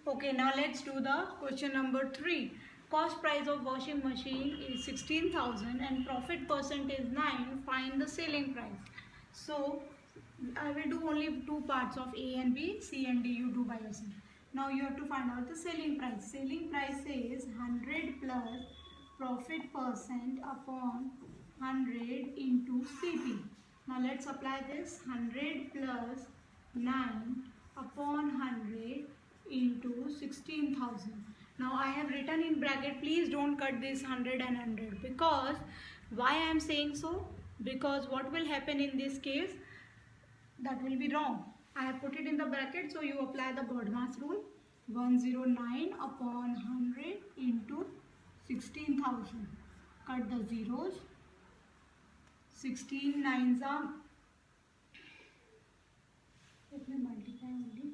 Okay, now let's do the question number 3. Cost price of washing machine is 16,000 and profit percent is 9. Find the selling price. So, I will do only two parts of A and B, C and D you do by yourself. Now you have to find out the selling price. Selling price is 100 plus profit percent upon 100 into CP. Now let's apply this 100 plus 9 upon 100 into 16,000. Now I have written in bracket, please don't cut this 100 and 100, because why I am saying so? Because what will happen in this case? That will be wrong. I have put it in the bracket, so you apply the BODMAS rule. 109 upon 100 into 16,000. Cut the zeros. 16 nines are, let me multiply only.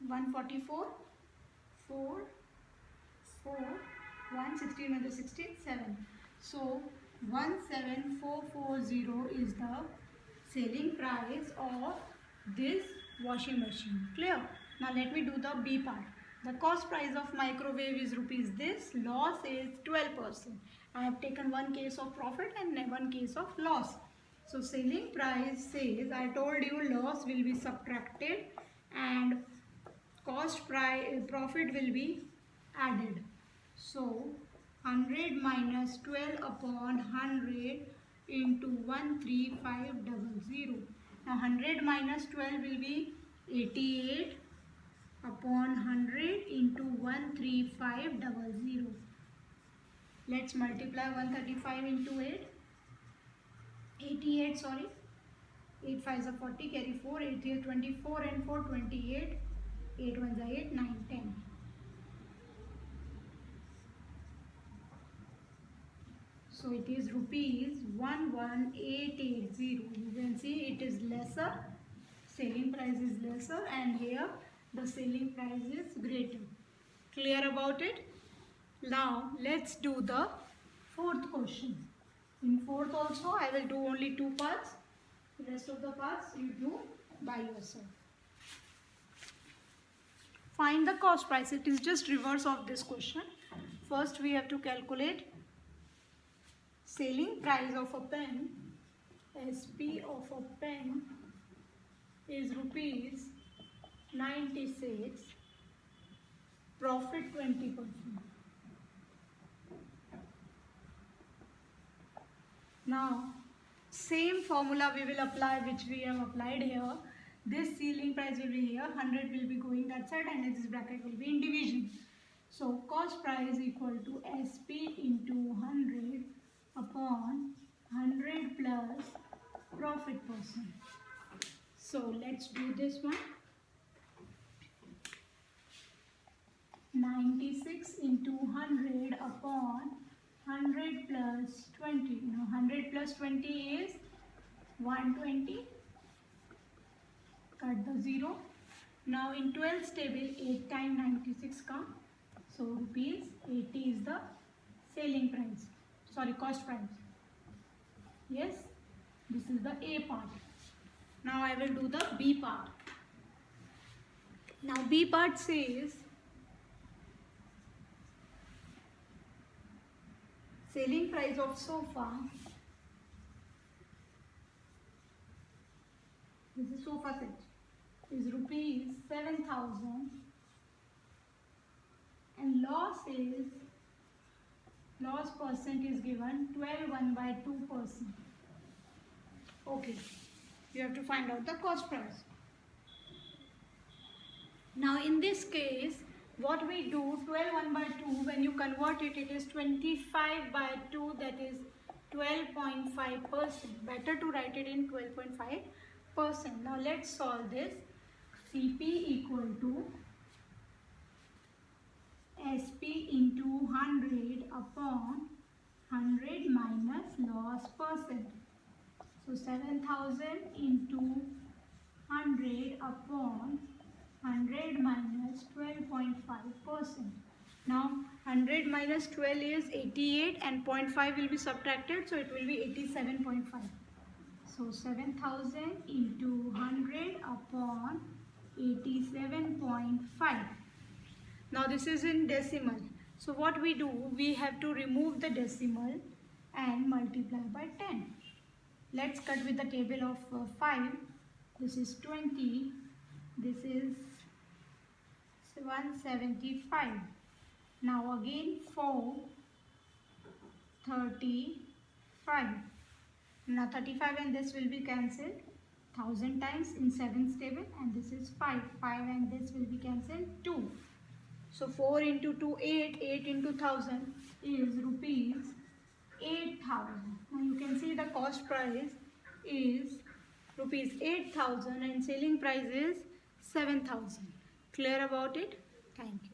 144, 4, 4, 1, 16 and the 16, 7. So 17440 is the selling price of this washing machine. Clear? Now let me do the B part. The cost price of microwave is rupees this. Loss is 12%. I have taken one case of profit and one case of loss. So selling price says, I told you loss will be subtracted and profit will be added. So 100 minus 12 upon 100 into 13500. Now 100 minus 12 will be 88 upon 100 into 13500. Let's multiply 135 into 8. 88, sorry. 8 5s are 40, carry 4, 8 3 24 and 4 28. 8 1s are 8, 9, 10. So it is rupees 11880. You can see it is lesser. Selling price is lesser, and here the selling price is greater. Clear about it? Now let's do the fourth question. In fourth also I will do only two parts. The rest of the parts you do by yourself. Find the cost price. It is just reverse of this question. First we have to calculate selling price of a pen. SP of a pen is rupees 96. Profit 20%. Now same formula we will apply which we have applied here. This selling price will be here, 100 will be going that side, and this bracket will be in division. So cost price equal to SP into 100 upon 100 plus profit percent. So let's do this one. 96 into 100 upon 100 plus 20. Now 100 plus 20 is 120. Cut the 0. Now in 12th table 8 times 96 come. So rupees 80 is the selling price. Sorry, cost price. Yes, this is the A part. Now I will do the B part. Now B part says selling price of sofa. This is sofa set. Is rupees 7,000, and loss percent is given 12 by 2%. Okay, you have to find out the cost price. Now in this case, what we do, 12 by 2, when you convert it, it is 25 by 2, that is 12.5%. Better to write it in 12.5%. Now let's solve this. CP equal to SP into 100 upon 100 minus loss percent. So 7,000 into 100 upon 100 minus 12.5%. Now 100 minus 12 is 88 and 0.5 will be subtracted, so it will be 87.5. So 7000 into 100 upon 87.5. Now this is in decimal. So what we do, we have to remove the decimal and multiply by 10. Let's cut with the table of 5. This is 20. This is 175. Now again 4, 35. Now 35 and this will be cancelled 1000 times in 7th table, and this is 5. 5 and this will be cancelled 2. So 4 into 2, 8. 8 into 1000 is rupees 8,000. Now you can see the cost price is rupees 8,000 and selling price is 7,000. Clear about it? Thank you.